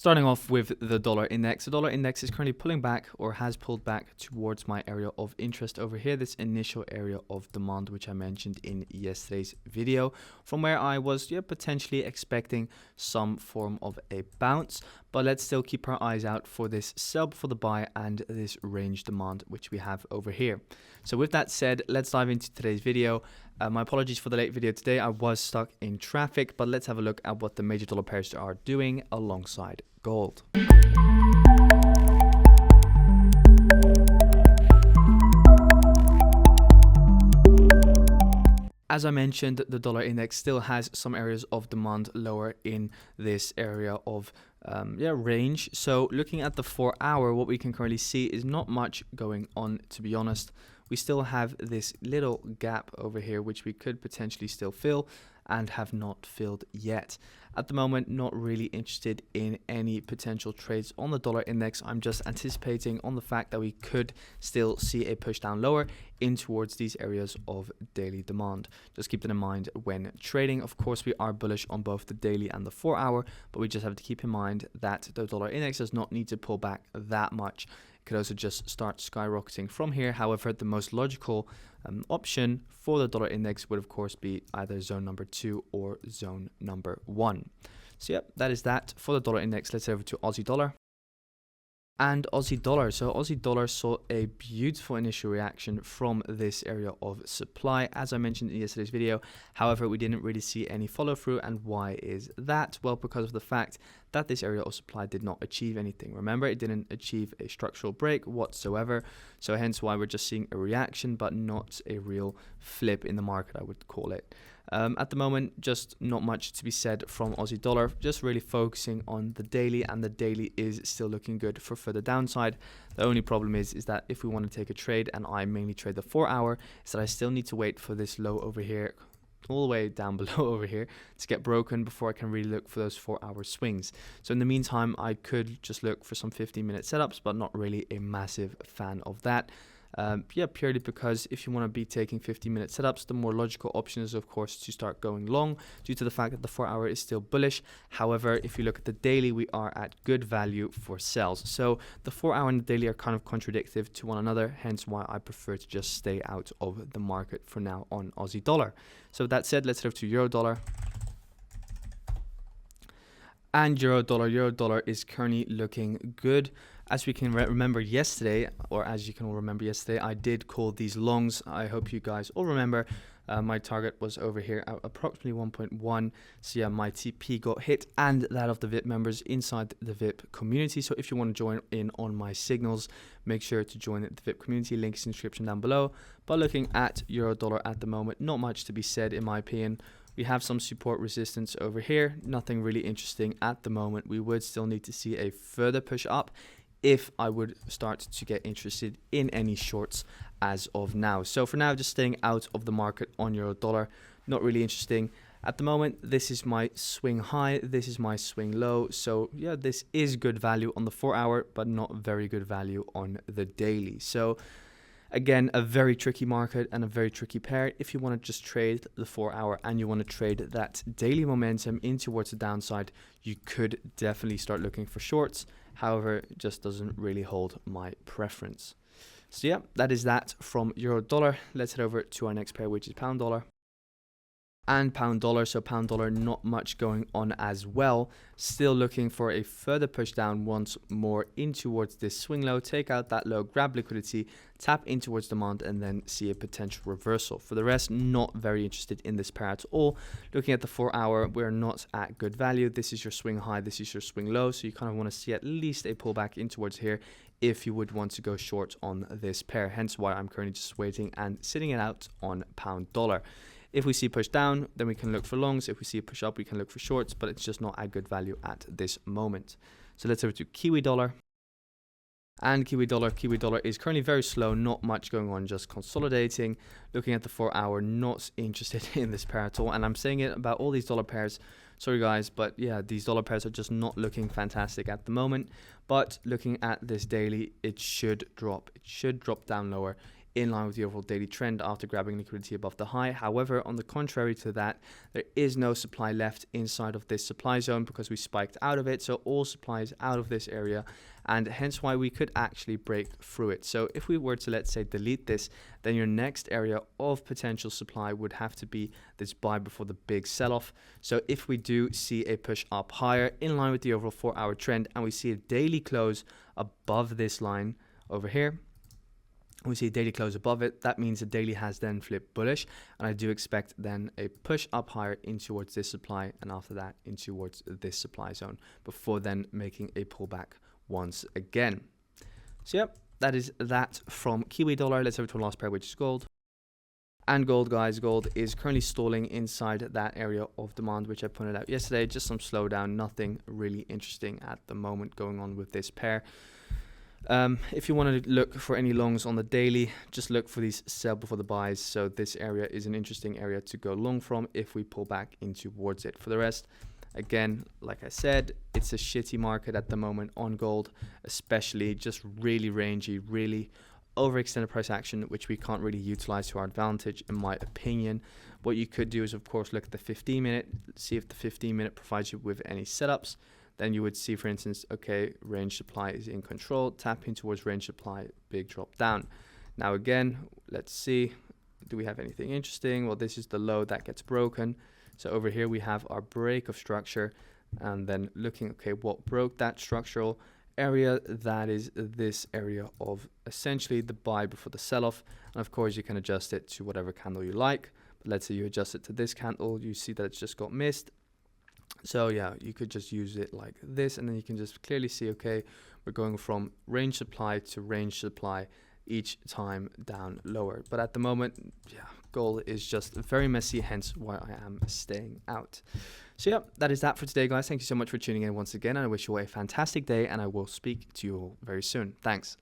Starting off with the dollar index. The dollar index is currently pulling back, or has pulled back towards my area of interest over here, this initial area of demand which I mentioned in yesterday's video, from where I was potentially expecting some form of a bounce. But let's still keep our eyes out for this sell before the buy and this range demand which we have over here. So with that said, let's dive into today's video. My apologies for the late video today. I was stuck in traffic, but let's have a look at what the major dollar pairs are doing alongside gold. As I mentioned, the dollar index still has some areas of demand lower in this area of range. So looking at the 4-hour, what we can currently see is not much going on, to be honest. We still have this little gap over here which we could potentially still fill and have not filled yet. At the moment, not really interested in any potential trades on the dollar index. I'm just anticipating on the fact that we could still see a push down lower in towards these areas of daily demand. Just keep that in mind when trading. Of course, we are bullish on both the daily and the 4-hour, but we just have to keep in mind that the dollar index does not need to pull back that much. Could also just start skyrocketing from here. However, the most logical option for the dollar index would of course be either zone number 2 or zone number 1. So yeah, that is that for the dollar index. Let's head over to Aussie dollar. And Aussie dollar. So Aussie dollar saw a beautiful initial reaction from this area of supply, as I mentioned in yesterday's video. However, we didn't really see any follow through. And why is that? Well, because of the fact that this area of supply did not achieve anything. Remember, it didn't achieve a structural break whatsoever. So hence why we're just seeing a reaction, but not a real flip in the market, I would call it. At the moment, just not much to be said from Aussie dollar, just really focusing on the daily, and the daily is still looking good for further downside. The only problem is that if we want to take a trade, and I mainly trade the 4-hour, is that I still need to wait for this low over here, all the way down below over here, to get broken before I can really look for those 4-hour swings. So in the meantime, I could just look for some 15-minute setups, but not really a massive fan of that. Purely because if you want to be taking 15-minute setups, the more logical option is of course to start going long, due to the fact that the 4-hour is still bullish. However, if you look at the daily, we are at good value for sells. So the 4-hour and the daily are kind of contradictory to one another, hence why I prefer to just stay out of the market for now on Aussie dollar. So with that said, let's head over to euro dollar. And euro dollar is currently looking good. As we can remember yesterday, or as you can all remember yesterday, I did call these longs. I hope you guys all remember. My target was over here at approximately 1.1. So yeah, my TP got hit, and that of the VIP members inside the VIP community. So if you want to join in on my signals, make sure to join the VIP community. Link is in the description down below. But looking at euro dollar at the moment, not much to be said in my opinion. We have some support resistance over here. Nothing really interesting at the moment. We would still need to see a further push up if I would start to get interested in any shorts as of now. So for now, just staying out of the market on euro dollar. Not really interesting at the moment. This is my swing high, this is my swing low. So yeah, this is good value on the 4-hour, but not very good value on the daily. So again, a very tricky market and a very tricky pair. If you want to just trade the 4-hour and you want to trade that daily momentum in towards the downside, you could definitely start looking for shorts. However, it just doesn't really hold my preference. So yeah, that is that from euro dollar. Let's head over to our next pair, which is pound dollar. And pound dollar, so pound dollar, not much going on as well. Still looking for a further push down once more in towards this swing low, take out that low, grab liquidity, tap in towards demand, and then see a potential reversal. For the rest, not very interested in this pair at all. Looking at the 4-hour, we're not at good value. This is your swing high, this is your swing low, so you kind of want to see at least a pullback in towards here if you would want to go short on this pair. Hence why I'm currently just waiting and sitting it out on pound dollar. If we see push down, then we can look for longs. If we see a push up, we can look for shorts, but it's just not at good value at this moment. So let's over to Kiwi dollar. And Kiwi dollar is currently very slow, not much going on, just consolidating. Looking at the 4-hour, not interested in this pair at all. And I'm saying it about all these dollar pairs. Sorry guys, but yeah, these dollar pairs are just not looking fantastic at the moment. But looking at this daily, it should drop. It should drop down lower in line with the overall daily trend after grabbing liquidity above the high. However, on the contrary to that, there is no supply left inside of this supply zone because we spiked out of it. So all supply is out of this area, and hence why we could actually break through it. So if we were to, let's say, delete this, then your next area of potential supply would have to be this buy before the big sell-off. So if we do see a push up higher in line with the overall 4-hour trend, and we see a daily close above this line over here, we see a daily close above it, that means the daily has then flipped bullish, and I do expect then a push up higher in towards this supply, and after that in towards this supply zone, before then making a pullback once again. So yep, that is that from Kiwi dollar. Let's over to our last pair, which is gold. And gold, guys, gold is currently stalling inside that area of demand, which I pointed out yesterday. Just some slowdown, nothing really interesting at the moment going on with this pair. If you want to look for any longs on the daily, just look for these sell before the buys. So this area is an interesting area to go long from if we pull back in towards it. For the rest, again, like I said, it's a shitty market at the moment on gold, especially just really rangy, really overextended price action, which we can't really utilize to our advantage, in my opinion. What you could do is, of course, look at the 15-minute, see if the 15-minute provides you with any setups. Then you would see, for instance, okay, range supply is in control, tap in towards range supply, big drop down. Now again, let's see, do we have anything interesting? Well, this is the low that gets broken. So over here we have our break of structure, and then looking, okay, what broke that structural area? That is this area of essentially the buy before the sell-off. And of course you can adjust it to whatever candle you like, but let's say you adjust it to this candle, you see that it's just got missed. So yeah, you could just use it like this, and then you can just clearly see, okay, we're going from range supply to range supply each time down lower. But at the moment, yeah, gold is just very messy, hence why I am staying out. So yeah, that is that for today, guys. Thank you so much for tuning in once again, and I wish you all a fantastic day, and I will speak to you all very soon. Thanks.